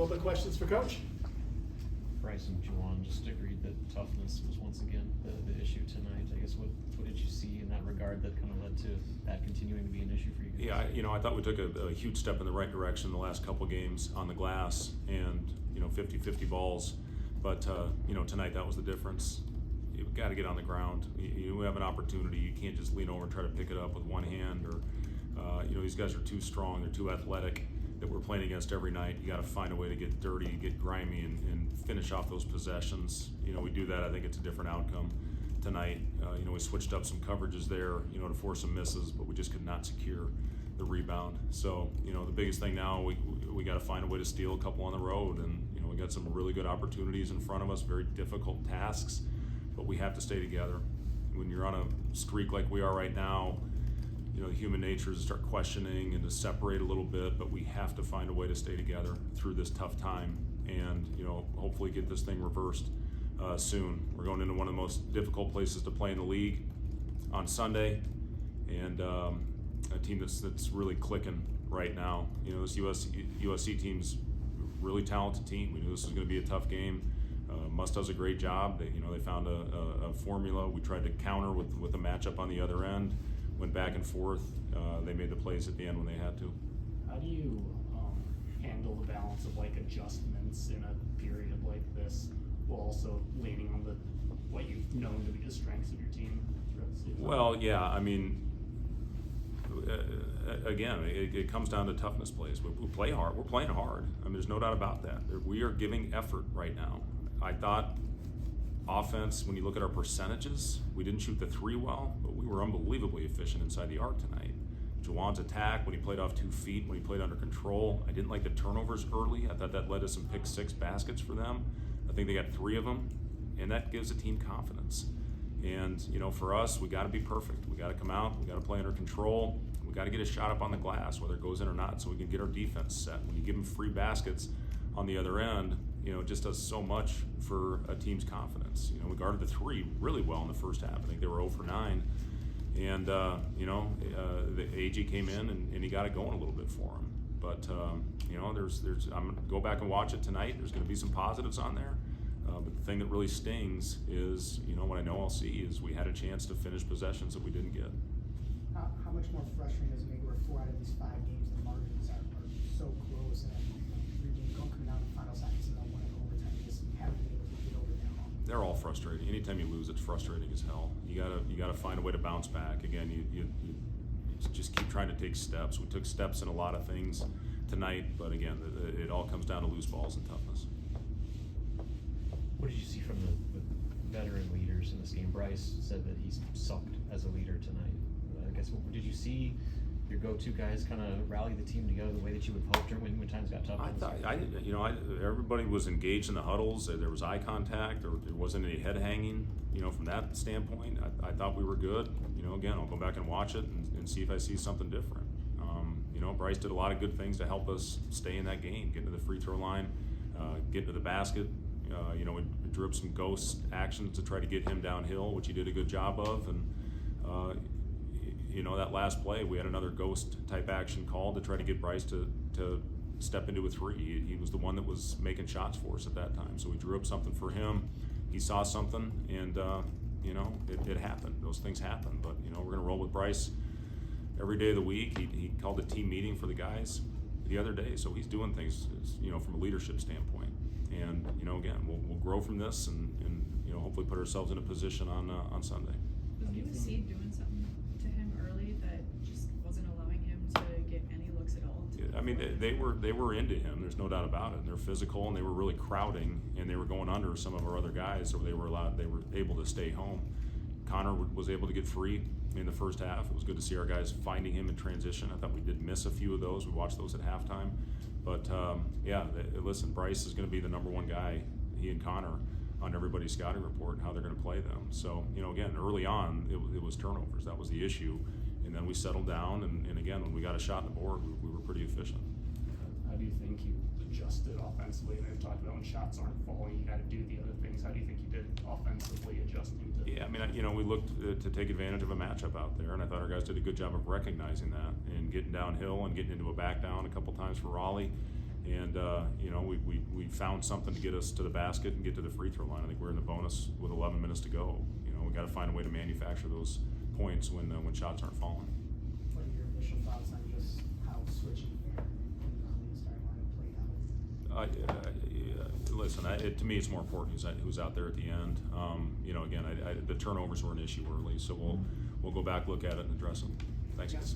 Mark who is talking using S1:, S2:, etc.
S1: Any other questions for Coach?
S2: Bryce and Juwan just agreed that toughness was once again the issue tonight. I guess what did you see in that regard that kind of led to that continuing to be an issue for you guys?
S3: Yeah, I thought we took a huge step in the right direction the last couple games on the glass and, 50-50 balls. But, tonight that was the difference. You've got to get on the ground. You have an opportunity. You can't just lean over and try to pick it up with one hand or, these guys are too strong. They're too athletic that we're playing against every night. You got to find a way to get dirty, get grimy, and finish off those possessions. We do that. I think it's a different outcome tonight. We switched up some coverages there, to force some misses, but we just could not secure the rebound. So, the biggest thing now, we got to find a way to steal a couple on the road, and we got some really good opportunities in front of us, very difficult tasks, but we have to stay together. When you're on a streak like we are right now, human nature is to start questioning and to separate a little bit, but we have to find a way to stay together through this tough time and, hopefully get this thing reversed soon. We're going into one of the most difficult places to play in the league on Sunday, and a team that's really clicking right now. This USC team's a really talented team. We knew this was going to be a tough game. Must does a great job. They found a formula. We tried to counter with a matchup on the other end. Went back and forth. They made the plays at the end when they had to.
S4: How do you handle the balance of adjustments in a period like this, while also leaning on what you've known to be the strengths of your team throughout the season?
S3: Well, yeah, again, it comes down to toughness plays. We play hard. We're playing hard. There's no doubt about that. We are giving effort right now. I thought offense, when you look at our percentages, we didn't shoot the three well, but we were unbelievably efficient inside the arc tonight. Juwan's attack, when he played off 2 feet, when he played under control, I didn't like the turnovers early. I thought that led to some pick six baskets for them. I think they got 3 of them, and that gives the team confidence. And, for us, we got to be perfect. We got to come out, we got to play under control, we got to get a shot up on the glass, whether it goes in or not, so we can get our defense set. When you give them free baskets on the other end, it just does so much for a team's confidence. We guarded the 3 really well in the first half. I think they were 0 for 9. And, the AG came in and he got it going a little bit for him. But, I'm going to go back and watch it tonight. There's going to be some positives on there. But the thing that really stings is, what I know I'll see is we had a chance to finish possessions that we didn't get.
S5: How much more frustrating does it make where 4 out of these 5 games, the margins are so close, and 3 games coming down to the final seconds and then 1 in overtime, you just haven't been able to get over that hump?
S3: They're all frustrating. Anytime you lose, it's frustrating as hell. You gotta find a way to bounce back. Again, you just keep trying to take steps. We took steps in a lot of things tonight, but again, it all comes down to loose balls and toughness.
S2: What did you see from the veteran leaders in this game? Bryce said that he's sucked as a leader tonight. I guess, did you see your go-to guys kind of rally the team together the way that you would hope during when times got tough?
S3: Everybody was engaged in the huddles. There was eye contact. There wasn't any head hanging. From that standpoint, I thought we were good. Again, I'll go back and watch it and see if I see something different. Bryce did a lot of good things to help us stay in that game, get to the free throw line, get to the basket. We drew up some ghost actions to try to get him downhill, which he did a good job of. And, that last play, we had another ghost type action called to try to get Bryce to step into a 3. He was the one that was making shots for us at that time. So we drew up something for him. He saw something, and, it happened. Those things happen. But, we're going to roll with Bryce every day of the week. He called a team meeting for the guys the other day. So he's doing things, from a leadership standpoint. And, again, we'll grow from this and hopefully put ourselves in a position on Sunday.
S6: Was USC doing something to him early that just wasn't allowing him to get any looks at all?
S3: They were into him. There's no doubt about it. And they're physical, and they were really crowding, and they were going under some of our other guys, so they were able to stay home. Connor was able to get free in the first half. It was good to see our guys finding him in transition. I thought we did miss a few of those. We watched those at halftime. But, listen, Bryce is going to be the number 1 guy, he and Connor, on everybody's scouting report and how they're going to play them. So, again, early on, it was turnovers. That was the issue. And then we settled down, and again, when we got a shot on the board, we were pretty efficient.
S4: How do you think you adjusted offensively? And they've talked about when shots aren't falling, you got to do the other things. How do you think you did offensively adjusting to?
S3: Yeah, we looked to take advantage of a matchup out there, and I thought our guys did a good job of recognizing that and getting downhill and getting into a back down a couple times for Raleigh. And, you know, we found something to get us to the basket and get to the free throw line. I think we're in the bonus with 11 minutes to go. You know, we got to find a way to manufacture those points when shots aren't falling.
S5: What are your initial thoughts on just how switching there in the starting lineup played out?
S3: Listen, to me, it's more important who's out there at the end. You know, again, the turnovers were an issue early, so we'll go back, look at it, and address them. Thanks, guys.